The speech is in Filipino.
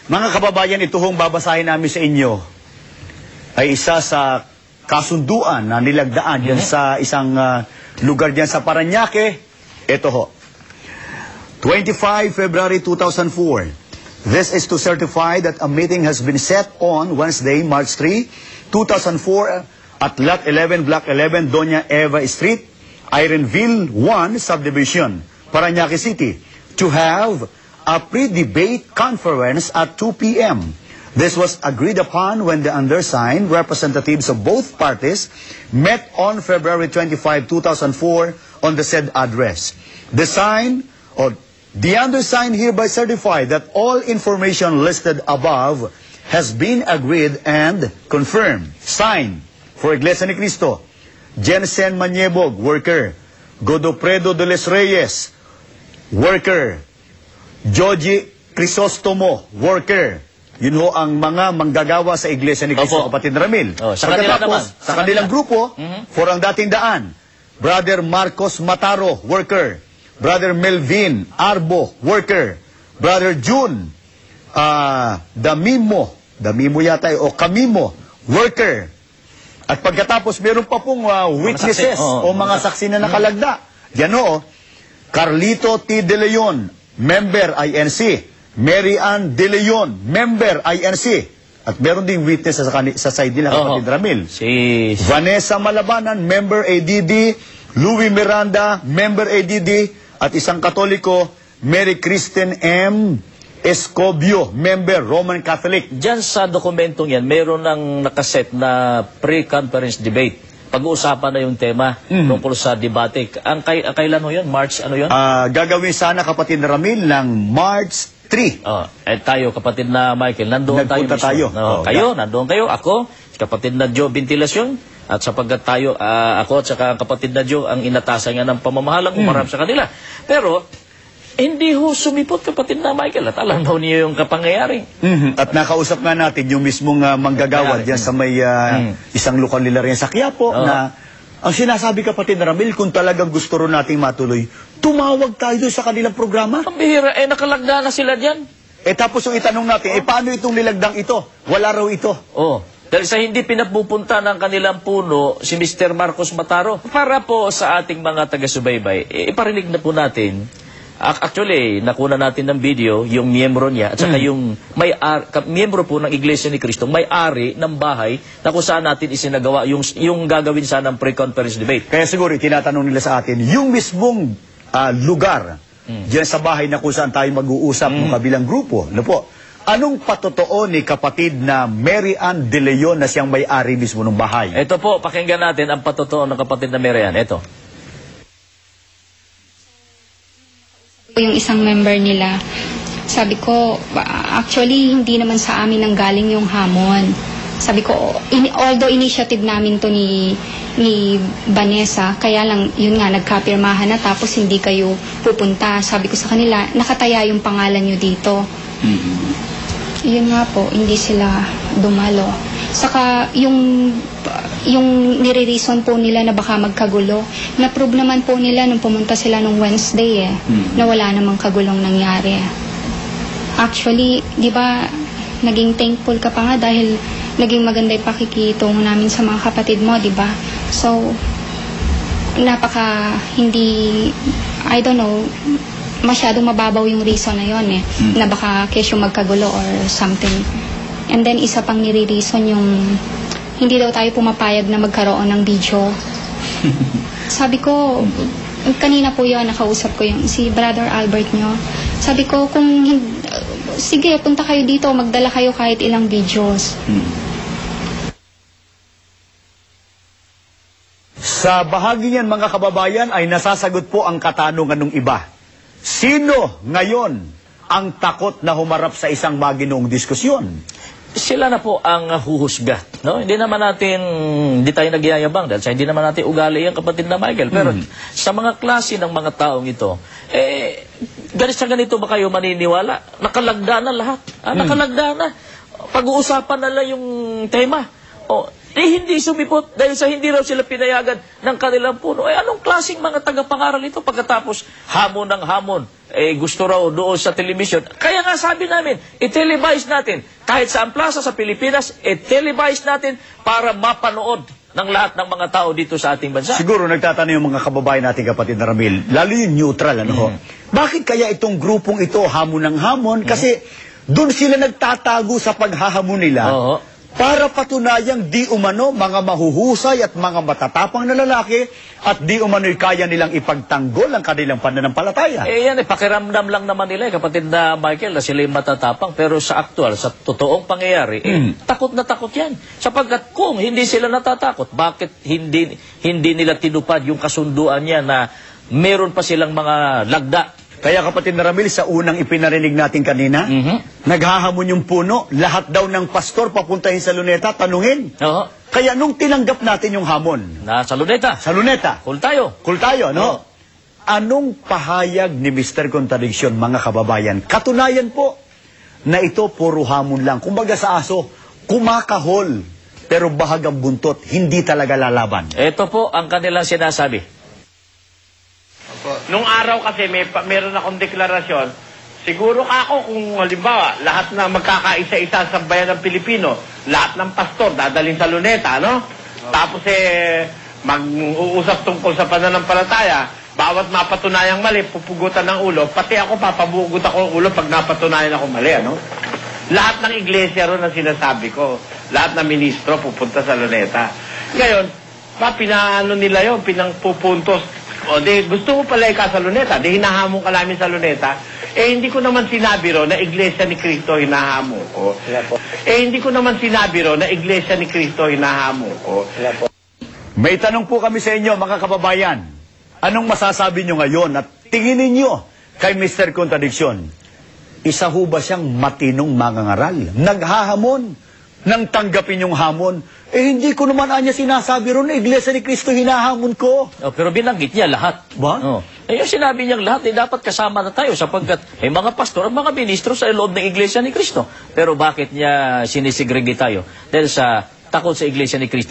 Mga kababayan, ito hong babasahin namin sa inyo ay isa sa kasunduan na nilagdaan dyan sa isang lugar dyan sa Parañaque. Ito ho. 25 February 2004. This is to certify that a meeting has been set on Wednesday, March 3, 2004 at Lot 11, Block 11, Doña Eva Street, Ironville 1 Subdivision, Parañaque City, to have a pre-debate conference at 2 p.m. This was agreed upon when the undersigned representatives of both parties met on February 25, 2004 on the said address. The undersigned hereby certify that all information listed above has been agreed and confirmed. Signed for Iglesia ni Cristo, Jensen Maniebog, worker. Godofredo de los Reyes, worker. Joji Crisostomo, worker. Yun ho ang mga manggagawa sa Iglesia ni Cristo, kapatid Ramil. Sa kanila naman. Sa kanilang grupo, for ang dating daan, Brother Marcos Mataro, worker. Brother Melvin Arbo, worker. Brother June Damimo yata o Camimo, worker. At pagkatapos meron pa pong witnesses o mga saksi na nakalagda. Yan o, Carlito T. De Leon, member INC. Mary Ann De Leon, member INC. At meron ding witness sa side nila, kapatid Ramil. Vanessa Malabanan, member ADD. Louis Miranda, member ADD. At isang Katoliko, Mary Kristen M. Escobio, member Roman Catholic. Diyan sa dokumentong yan, meron ng nakaset na pre-conference debate. Pag-uusapan na yung tema tungkol sa debate. Kailan ho yun? March ano yun? Gagawin sana, kapatid Ramil, ng March 3. Tayo, kapatid na Michael, nandoon tayo mismo. Kayo, nandoon kayo. Ako, kapatid na Joe Ventilacion. At sapagkat tayo, ako at saka kapatid na Joe, ang inatasan nga ng pamamahalang umarap sa kanila. Pero, hindi ho sumipot, kapatid na Michael. At alam daw niyo yung kapangyayari. At nakausap nga natin yung mismong manggagawa dyan sa may isang lokal nila rin sa Quiapo na ang sinasabi, kapatid na Ramil, kung talagang gusto rin nating matuloy, tumawag tayo doon sa kanilang programa. Ang bihira, nakalagda na sila dyan. Tapos yung itanong natin, paano itong nilagdang ito? Wala raw ito. Dahil sa hindi pinapupunta ng kanilang puno si Mr. Marcos Mataro. Para po sa ating mga taga-subaybay, iparinig na po natin. Actually, nakuna natin ng video, yung miyembro niya, at saka yung miyembro po ng Iglesia ni Cristo, may-ari ng bahay na kung saan natin isinagawa yung gagawin sana ng pre-conference debate. Kaya siguro, tinatanong nila sa atin, yung mismong lugar, diyan sa bahay na kung saan tayo mag-uusap ng kabilang grupo, ano po, anong patotoo ni kapatid na Mary Ann De Leon na siyang may-ari mismo ng bahay? Ito po, pakinggan natin ang patotoo ng kapatid na Mary Ann. Ito. Yung isang member nila, sabi ko, actually, hindi naman sa amin ang galing yung hamon. Sabi ko, although initiative namin to ni Vanessa, kaya lang, yun nga, nagkapirmahan na tapos hindi kayo pupunta. Sabi ko sa kanila, nakataya yung pangalan nyo dito. Yun nga po, hindi sila dumalo. Saka, yung nire-reason po nila na baka magkagulo, na problemahan po nila nung pumunta sila nung Wednesday na wala namang kagulong nangyari. Actually, di ba, naging thankful ka pa nga dahil naging maganda yung pakikitungo namin sa mga kapatid mo, di ba? So, hindi, I don't know, masyadong mababaw yung reason na yun na baka kesyo magkagulo or something. And then, isa pang nire-reason yung hindi daw tayo pumapayag na magkaroon ng video. Sabi ko, kanina po yun, nakausap ko yung si Brother Albert nyo. Sabi ko, sige, punta kayo dito, magdala kayo kahit ilang videos. Sa bahagi niyan, mga kababayan, ay nasasagot po ang katanungan ng iba. Sino ngayon ang takot na humarap sa isang maginoong diskusyon? Sila na po ang huhusga. No? Hindi tayo nagyayabang dahil hindi naman natin ugali yung kapatid na Michael. Pero sa mga klase ng mga taong ito, ganito ba kayo maniniwala? Nakalagda na lahat. Nakalagda na. Pag-uusapan na lang yung tema. hindi sumipot dahil sa hindi raw sila pinayagan ng kanilang puno. Anong klaseng mga tagapangaral ito pagkatapos hamon ng hamon? Gusto raw doon sa television. Kaya nga sabi namin, i-televise natin. Kahit sa plaza sa Pilipinas, i-televise natin para mapanood ng lahat ng mga tao dito sa ating bansa. Siguro nagtatanong yung mga kababayan natin, kapatid na Ramil, lalo yung neutral, ano ho? Bakit kaya itong grupong ito hamon ng hamon? Kasi doon sila nagtatago sa paghahamon nila. Para patunayang di umano mga mahuhusay at mga matatapang na lalaki at di umano'y kaya nilang ipagtanggol ang kanilang pananampalataya. Yan pakiramdam lang naman nila, kapatid na Michael, na sila'y matatapang. Pero sa aktual, sa totoong pangyayari, takot na takot yan. Sapagkat kung hindi sila natatakot, bakit hindi nila tinupad yung kasunduan niya na meron pa silang mga lagda? Kaya kapatid na Ramil, sa unang ipinarinig natin kanina, naghahamon yung puno, lahat daw ng pastor papuntahin sa Luneta, tanungin. Kaya nung tinanggap natin yung hamon, sa Luneta. Sa Luneta. Cool tayo, no? Anong pahayag ni Mr. Contradiction, mga kababayan? Katunayan po na ito puro hamon lang. Kumbaga sa aso, kumakahol, pero bahagang buntot, hindi talaga lalaban. Ito po ang kanilang sinasabi. Nung araw kasi meron akong deklarasyon, siguro ako kung halimbawa lahat na magkakaisa-isa sa bayan ng Pilipino, lahat ng pastor dadalhin sa Luneta, no? Tapos mag-uusap tungkol sa pananampalataya, bawat mapatunayang mali, pupugutan ng ulo, pati ako papabugot ako ng ulo pag napatunayan ako mali, ano? Lahat ng iglesia ron ang sinasabi ko, lahat ng ministro pupunta sa Luneta. Ngayon, pinaano nila yun, pinangpupuntos. O, gusto mo pala ika sa Luneta, hinahamon ka namin sa Luneta, hindi ko naman sinabi ro na Iglesia ni Cristo hinahamon ko. Hindi ko naman sinabi ro na Iglesia ni Cristo hinahamon ko. May tanong po kami sa inyo, mga kababayan. Anong masasabi nyo ngayon at tingin ninyo kay Mr. Contradiction? Isa ho ba siyang matinong mangangaral? Naghahamon nang tanggapin yung hamon? Hindi ko naman anya sinasabi ron na Iglesia ni Cristo hinahamon ko. Pero binanggit niya lahat. Ba? Yung sinabi niyang lahat, dapat kasama na tayo sapagkat may mga pastor at mga ministro sa loob ng Iglesia ni Cristo. Pero bakit niya sinisegregate tayo? Dahil sa takot sa Iglesia ni Cristo.